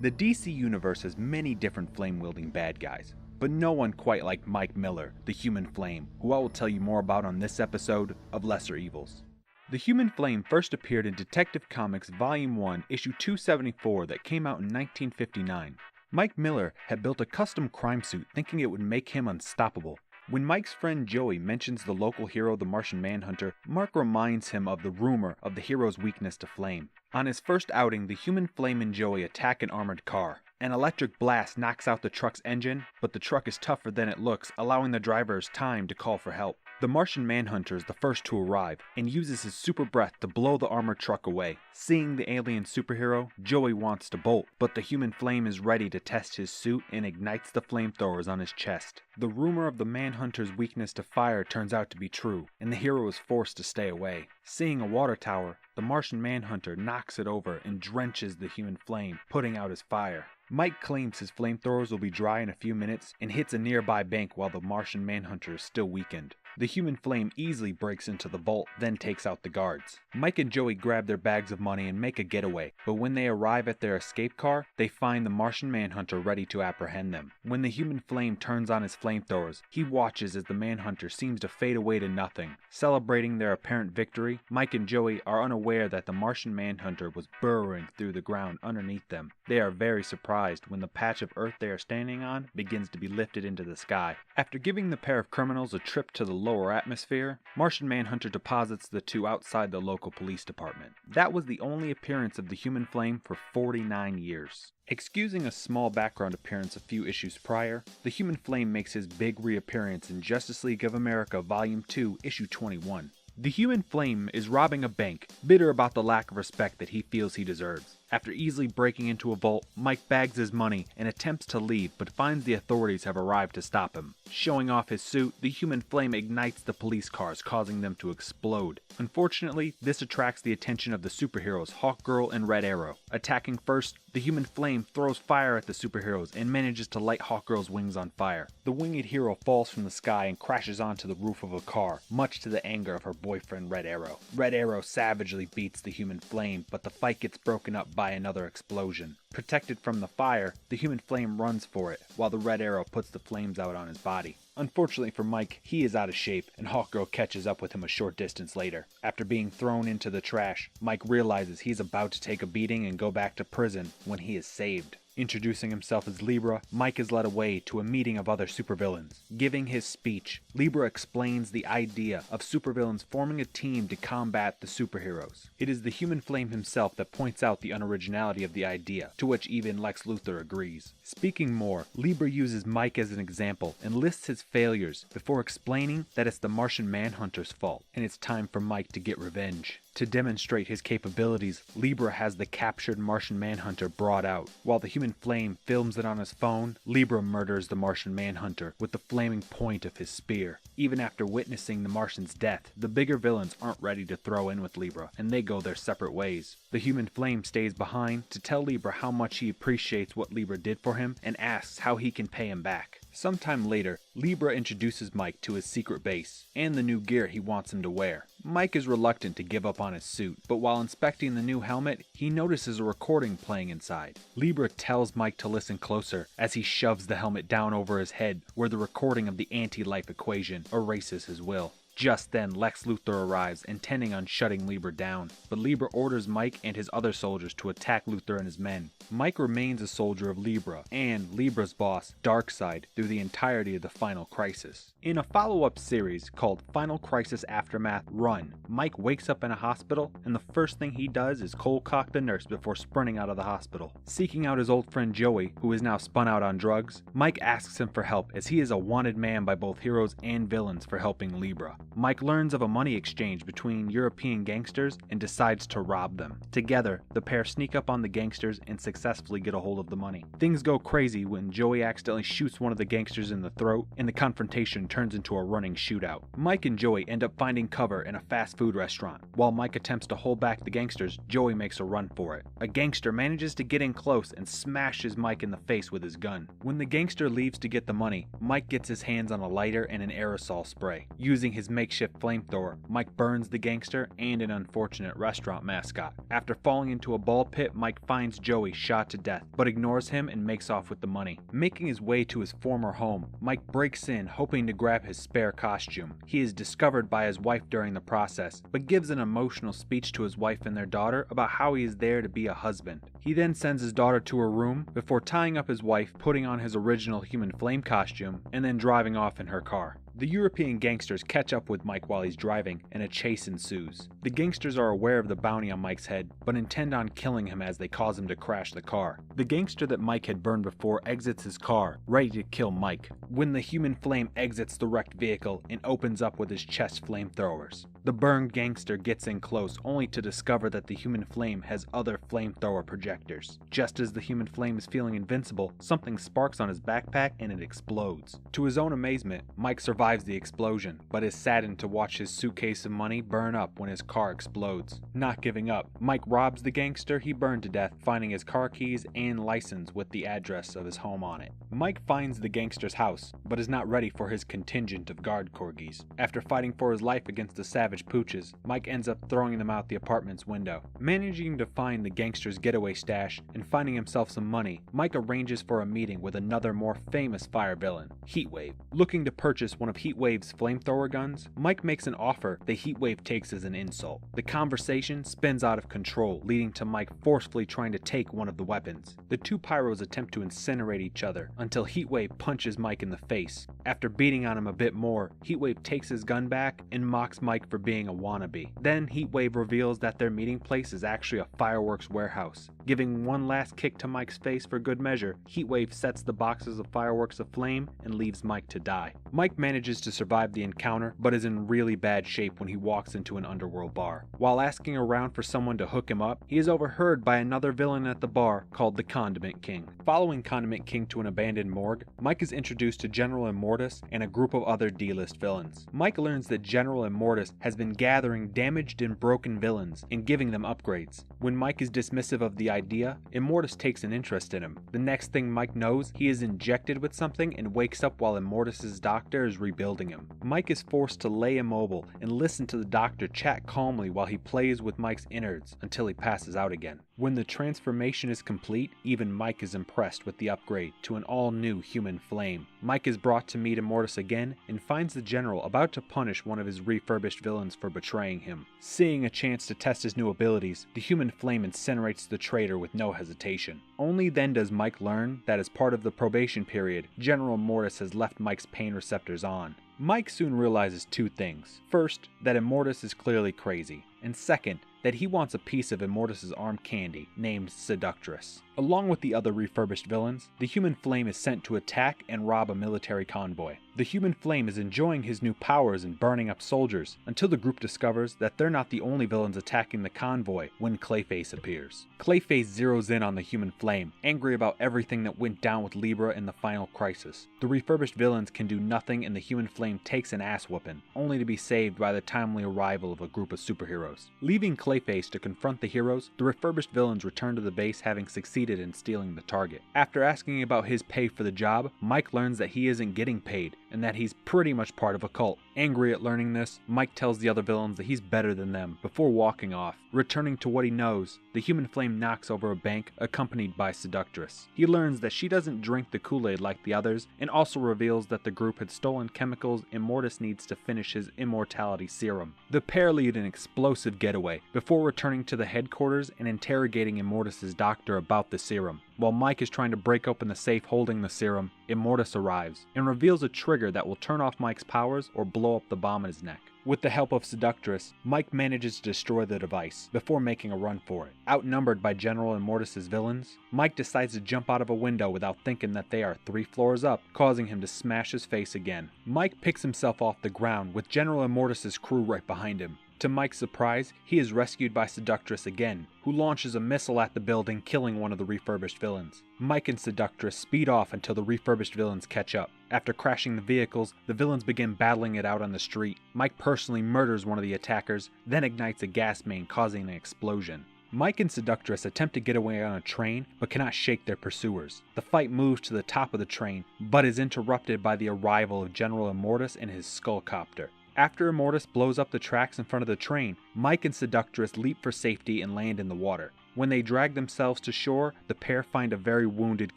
The DC universe has many different flame-wielding bad guys, but no one quite like Mike Miller, the Human Flame, who I will tell you more about on this episode of Lesser Evils. The Human Flame first appeared in Detective Comics Volume 1, Issue 274 that came out in 1959. Mike Miller had built a custom crime suit thinking it would make him unstoppable. When Mike's friend Joey mentions the local hero, the Martian Manhunter, Mark reminds him of the rumor of the hero's weakness to flame. On his first outing, the Human Flame and Joey attack an armored car. An electric blast knocks out the truck's engine, but the truck is tougher than it looks, allowing the drivers time to call for help. The Martian Manhunter is the first to arrive, and uses his super breath to blow the armored truck away. Seeing the alien superhero, Joey wants to bolt, but the Human Flame is ready to test his suit and ignites the flamethrowers on his chest. The rumor of the Manhunter's weakness to fire turns out to be true, and the hero is forced to stay away. Seeing a water tower, the Martian Manhunter knocks it over and drenches the Human Flame, putting out his fire. Mike claims his flamethrowers will be dry in a few minutes and hits a nearby bank while the Martian Manhunter is still weakened. The Human Flame easily breaks into the vault, then takes out the guards. Mike and Joey grab their bags of money and make a getaway, but when they arrive at their escape car, they find the Martian Manhunter ready to apprehend them. When the Human Flame turns on his flamethrowers, he watches as the Manhunter seems to fade away to nothing. Celebrating their apparent victory, Mike and Joey are unaware that the Martian Manhunter was burrowing through the ground underneath them. They are very surprised when the patch of earth they are standing on begins to be lifted into the sky. After giving the pair of criminals a trip to the lower atmosphere, Martian Manhunter deposits the two outside the local police department. That was the only appearance of the Human Flame for 49 years. Excusing a small background appearance a few issues prior, the Human Flame makes his big reappearance in Justice League of America Volume 2, Issue 21. The Human Flame is robbing a bank, bitter about the lack of respect that he feels he deserves. After easily breaking into a vault, Mike bags his money and attempts to leave, but finds the authorities have arrived to stop him. Showing off his suit, the Human Flame ignites the police cars, causing them to explode. Unfortunately, this attracts the attention of the superheroes Hawkgirl and Red Arrow. Attacking first, the Human Flame throws fire at the superheroes and manages to light Hawkgirl's wings on fire. The winged hero falls from the sky and crashes onto the roof of a car, much to the anger of her boyfriend Red Arrow. Red Arrow savagely beats the Human Flame, but the fight gets broken up by another explosion. Protected from the fire, the Human Flame runs for it, while the Red Arrow puts the flames out on his body. Unfortunately for Mike, he is out of shape, and Hawkgirl catches up with him a short distance later. After being thrown into the trash, Mike realizes he's about to take a beating and go back to prison when he is saved. Introducing himself as Libra, Mike is led away to a meeting of other supervillains. Giving his speech, Libra explains the idea of supervillains forming a team to combat the superheroes. It is the Human Flame himself that points out the unoriginality of the idea, to which even Lex Luthor agrees. Speaking more, Libra uses Mike as an example and lists his failures before explaining that it's the Martian Manhunter's fault, and it's time for Mike to get revenge. To demonstrate his capabilities, Libra has the captured Martian Manhunter brought out. While the Human Flame films it on his phone, Libra murders the Martian Manhunter with the flaming point of his spear. Even after witnessing the Martian's death, the bigger villains aren't ready to throw in with Libra, and they go their separate ways. The Human Flame stays behind to tell Libra how much he appreciates what Libra did for him and asks how he can pay him back. Sometime later, Libra introduces Mike to his secret base and the new gear he wants him to wear. Mike is reluctant to give up on his suit, but while inspecting the new helmet, he notices a recording playing inside. Libra tells Mike to listen closer as he shoves the helmet down over his head, where the recording of the anti-life equation erases his will. Just then, Lex Luthor arrives, intending on shutting Libra down, but Libra orders Mike and his other soldiers to attack Luthor and his men. Mike remains a soldier of Libra, and Libra's boss, Darkseid, through the entirety of the Final Crisis. In a follow-up series called Final Crisis Aftermath Run, Mike wakes up in a hospital, and the first thing he does is cold-cock the nurse before sprinting out of the hospital. Seeking out his old friend Joey, who is now spun out on drugs, Mike asks him for help as he is a wanted man by both heroes and villains for helping Libra. Mike learns of a money exchange between European gangsters and decides to rob them. Together, the pair sneak up on the gangsters and successfully get a hold of the money. Things go crazy when Joey accidentally shoots one of the gangsters in the throat, and the confrontation turns into a running shootout. Mike and Joey end up finding cover in a fast food restaurant. While Mike attempts to hold back the gangsters, Joey makes a run for it. A gangster manages to get in close and smashes Mike in the face with his gun. When the gangster leaves to get the money, Mike gets his hands on a lighter and an aerosol spray. Using his makeshift flamethrower, Mike burns the gangster and an unfortunate restaurant mascot. After falling into a ball pit, Mike finds Joey shot to death, but ignores him and makes off with the money. Making his way to his former home, Mike breaks in hoping to grab his spare costume. He is discovered by his wife during the process, but gives an emotional speech to his wife and their daughter about how he is there to be a husband. He then sends his daughter to her room before tying up his wife, putting on his original human flame costume, and then driving off in her car. The European gangsters catch up with Mike while he's driving, and a chase ensues. The gangsters are aware of the bounty on Mike's head, but intend on killing him as they cause him to crash the car. The gangster that Mike had burned before exits his car, ready to kill Mike, when the human flame exits the wrecked vehicle and opens up with his chest flamethrowers. The burned gangster gets in close, only to discover that the human flame has other flamethrower projectors. Just as the human flame is feeling invincible, something sparks on his backpack and it explodes. To his own amazement, Mike survives the explosion, but is saddened to watch his suitcase of money burn up when his car explodes. Not giving up, Mike robs the gangster he burned to death, finding his car keys and license with the address of his home on it. Mike finds the gangster's house, but is not ready for his contingent of guard corgis. After fighting for his life against the savage pooches, Mike ends up throwing them out the apartment's window. Managing to find the gangster's getaway stash and finding himself some money, Mike arranges for a meeting with another more famous fire villain, Heatwave. Looking to purchase one of Heatwave's flamethrower guns, Mike makes an offer that Heatwave takes as an insult. The conversation spins out of control, leading to Mike forcefully trying to take one of the weapons. The two pyros attempt to incinerate each other until Heatwave punches Mike in the face. After beating on him a bit more, Heatwave takes his gun back and mocks Mike for being a wannabe. Then Heatwave reveals that their meeting place is actually a fireworks warehouse. Giving one last kick to Mike's face for good measure, Heatwave sets the boxes of fireworks aflame and leaves Mike to die. Mike manages to survive the encounter, but is in really bad shape when he walks into an underworld bar. While asking around for someone to hook him up, he is overheard by another villain at the bar called the Condiment King. Following Condiment King to an abandoned morgue, Mike is introduced to General Immortus and a group of other D-list villains. Mike learns that General Immortus has been gathering damaged and broken villains and giving them upgrades. When Mike is dismissive of the idea, Immortus takes an interest in him. The next thing Mike knows, he is injected with something and wakes up while Immortus' doctor is rebuilding him. Mike is forced to lay immobile and listen to the doctor chat calmly while he plays with Mike's innards until he passes out again. When the transformation is complete, even Mike is impressed with the upgrade to an all-new human flame. Mike is brought to meet Immortus again and finds the general about to punish one of his refurbished villains for betraying him. Seeing a chance to test his new abilities, the human flame incinerates the traitor with no hesitation. Only then does Mike learn that as part of the probation period, General Immortus has left Mike's pain receptors on. Mike soon realizes two things. First, that Immortus is clearly crazy, and second, that he wants a piece of Immortus' arm candy, named Seductress. Along with the other refurbished villains, the human flame is sent to attack and rob a military convoy. The human flame is enjoying his new powers and burning up soldiers, until the group discovers that they're not the only villains attacking the convoy when Clayface appears. Clayface zeroes in on the human flame, angry about everything that went down with Libra in the final crisis. The refurbished villains can do nothing and the human flame takes an ass whooping, only to be saved by the timely arrival of a group of superheroes. Leaving Clayface to confront the heroes, the refurbished villains return to the base having succeeded in stealing the target. After asking about his pay for the job, Mike learns that he isn't getting paid, and that he's pretty much part of a cult. Angry at learning this, Mike tells the other villains that he's better than them before walking off. Returning to what he knows, the human flame knocks over a bank accompanied by Seductress. He learns that she doesn't drink the Kool-Aid like the others, and also reveals that the group had stolen chemicals Immortus needs to finish his immortality serum. The pair lead an explosive getaway before returning to the headquarters and interrogating Immortus' doctor about the serum. While Mike is trying to break open the safe holding the serum, Immortus arrives and reveals a trigger that will turn off Mike's powers or blow up the bomb in his neck. With the help of Seductress, Mike manages to destroy the device before making a run for it. Outnumbered by General Immortus' villains, Mike decides to jump out of a window without thinking that they are 3 floors up, causing him to smash his face again. Mike picks himself off the ground with General Immortus' crew right behind him. To Mike's surprise, he is rescued by Seductress again, who launches a missile at the building, killing one of the refurbished villains. Mike and Seductress speed off until the refurbished villains catch up. After crashing the vehicles, the villains begin battling it out on the street. Mike personally murders one of the attackers, then ignites a gas main, causing an explosion. Mike and Seductress attempt to get away on a train, but cannot shake their pursuers. The fight moves to the top of the train, but is interrupted by the arrival of General Immortus and his Skullcopter. After Immortus blows up the tracks in front of the train, Mike and Seductress leap for safety and land in the water. When they drag themselves to shore, the pair find a very wounded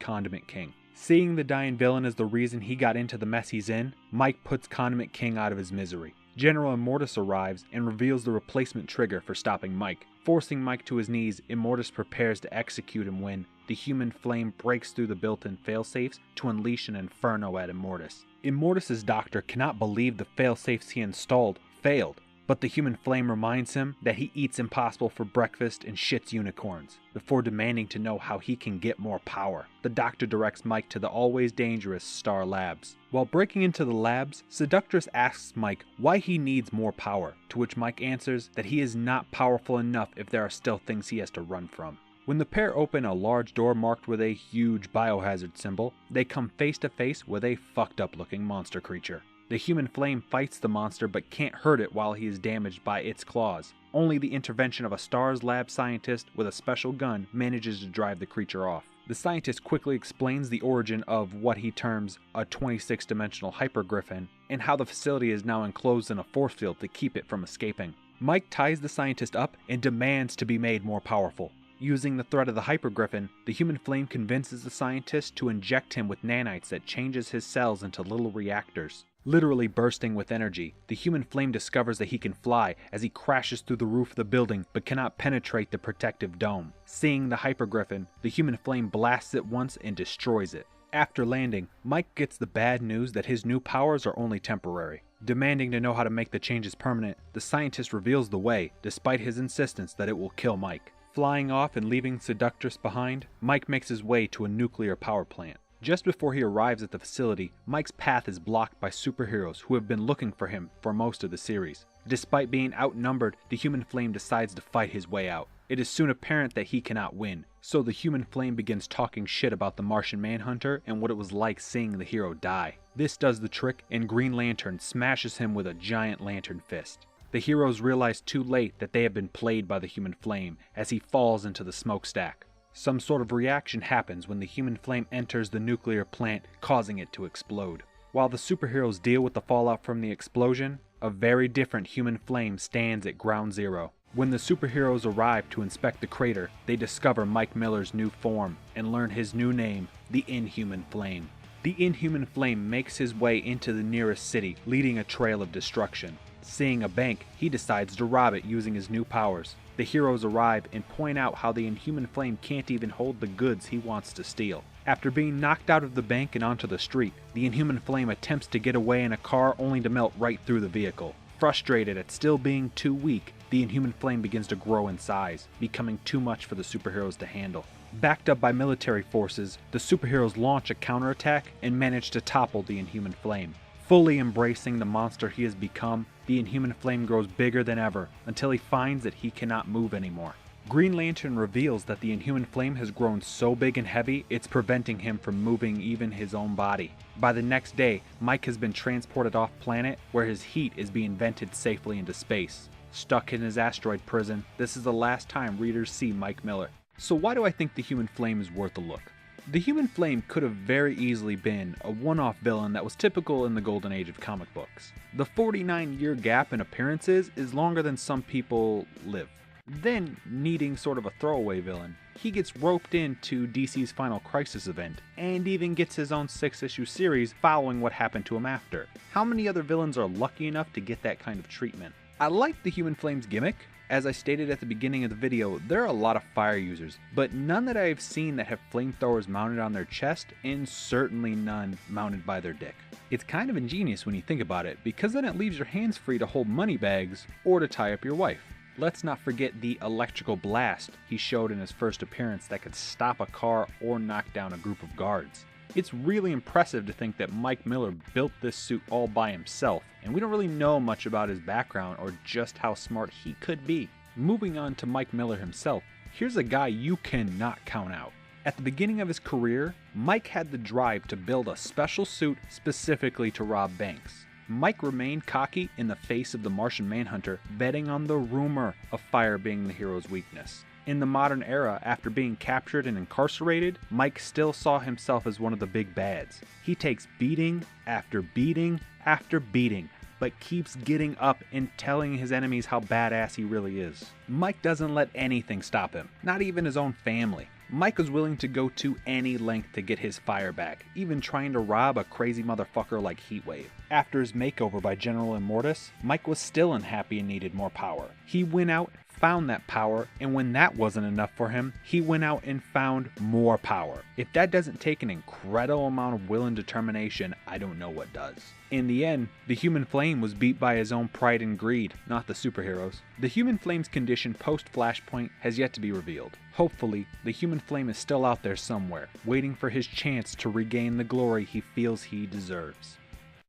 Condiment King. Seeing the dying villain as the reason he got into the mess he's in, Mike puts Condiment King out of his misery. General Immortus arrives and reveals the replacement trigger for stopping Mike. Forcing Mike to his knees, Immortus prepares to execute him when the human flame breaks through the built-in failsafes to unleash an inferno at Immortus. Immortus' doctor cannot believe the failsafes he installed failed, but the human flame reminds him that he eats impossible for breakfast and shits unicorns, before demanding to know how he can get more power. The doctor directs Mike to the always dangerous Star Labs. While breaking into the labs, Seductress asks Mike why he needs more power, to which Mike answers that he is not powerful enough if there are still things he has to run from. When the pair open a large door marked with a huge biohazard symbol, they come face to face with a fucked up looking monster creature. The human flame fights the monster but can't hurt it while he is damaged by its claws. Only the intervention of a STARS lab scientist with a special gun manages to drive the creature off. The scientist quickly explains the origin of what he terms a 26-dimensional hypergriffin and how the facility is now enclosed in a force field to keep it from escaping. Mike ties the scientist up and demands to be made more powerful. Using the threat of the hypergriffin, the human flame convinces the scientist to inject him with nanites that changes his cells into little reactors. Literally bursting with energy, the human flame discovers that he can fly as he crashes through the roof of the building but cannot penetrate the protective dome. Seeing the hypergriffin, the human flame blasts it once and destroys it. After landing, Mike gets the bad news that his new powers are only temporary. Demanding to know how to make the changes permanent, the scientist reveals the way, despite his insistence that it will kill Mike. Flying off and leaving Seductress behind, Mike makes his way to a nuclear power plant. Just before he arrives at the facility, Mike's path is blocked by superheroes who have been looking for him for most of the series. Despite being outnumbered, the human flame decides to fight his way out. It is soon apparent that he cannot win, so the human flame begins talking shit about the Martian Manhunter and what it was like seeing the hero die. This does the trick, and Green Lantern smashes him with a giant lantern fist. The heroes realize too late that they have been played by the human flame as he falls into the smokestack. Some sort of reaction happens when the human flame enters the nuclear plant, causing it to explode. While the superheroes deal with the fallout from the explosion, a very different human flame stands at ground zero. When the superheroes arrive to inspect the crater, they discover Mike Miller's new form and learn his new name, the Inhuman Flame. The Inhuman Flame makes his way into the nearest city, leading a trail of destruction. Seeing a bank, he decides to rob it using his new powers. The heroes arrive and point out how the Inhuman Flame can't even hold the goods he wants to steal. After being knocked out of the bank and onto the street, the Inhuman Flame attempts to get away in a car only to melt right through the vehicle. Frustrated at still being too weak, the Inhuman Flame begins to grow in size, becoming too much for the superheroes to handle. Backed up by military forces, the superheroes launch a counterattack and manage to topple the Inhuman Flame. Fully embracing the monster he has become, the Inhuman Flame grows bigger than ever until he finds that he cannot move anymore. Green Lantern reveals that the Inhuman Flame has grown so big and heavy it's preventing him from moving even his own body. By the next day, Mike has been transported off planet where his heat is being vented safely into space. Stuck in his asteroid prison, this is the last time readers see Mike Miller. So why do I think the Human Flame is worth a look? The Human Flame could have very easily been a one-off villain that was typical in the golden age of comic books. The 49-year gap in appearances is longer than some people live. Then, needing sort of a throwaway villain, he gets roped into DC's Final Crisis event, and even gets his own 6-issue series following what happened to him after. How many other villains are lucky enough to get that kind of treatment? I like the Human Flame's gimmick. As I stated at the beginning of the video, there are a lot of fire users, but none that I have seen that have flamethrowers mounted on their chest, and certainly none mounted by their dick. It's kind of ingenious when you think about it, because then it leaves your hands free to hold money bags or to tie up your wife. Let's not forget the electrical blast he showed in his first appearance that could stop a car or knock down a group of guards. It's really impressive to think that Mike Miller built this suit all by himself, and we don't really know much about his background or just how smart he could be. Moving on to Mike Miller himself, here's a guy you cannot count out. At the beginning of his career, Mike had the drive to build a special suit specifically to rob banks. Mike remained cocky in the face of the Martian Manhunter, betting on the rumor of fire being the hero's weakness. In the modern era, after being captured and incarcerated, Mike still saw himself as one of the big bads. He takes beating after beating after beating, but keeps getting up and telling his enemies how badass he really is. Mike doesn't let anything stop him, not even his own family. Mike was willing to go to any length to get his fire back, even trying to rob a crazy motherfucker like Heatwave. After his makeover by General Immortus, Mike was still unhappy and needed more power. He went out, found that power, and when that wasn't enough for him, he went out and found more power. If that doesn't take an incredible amount of will and determination, I don't know what does. In the end, the Human Flame was beat by his own pride and greed, not the superheroes. The Human Flame's condition post-Flashpoint has yet to be revealed. Hopefully, the Human Flame is still out there somewhere, waiting for his chance to regain the glory he feels he deserves.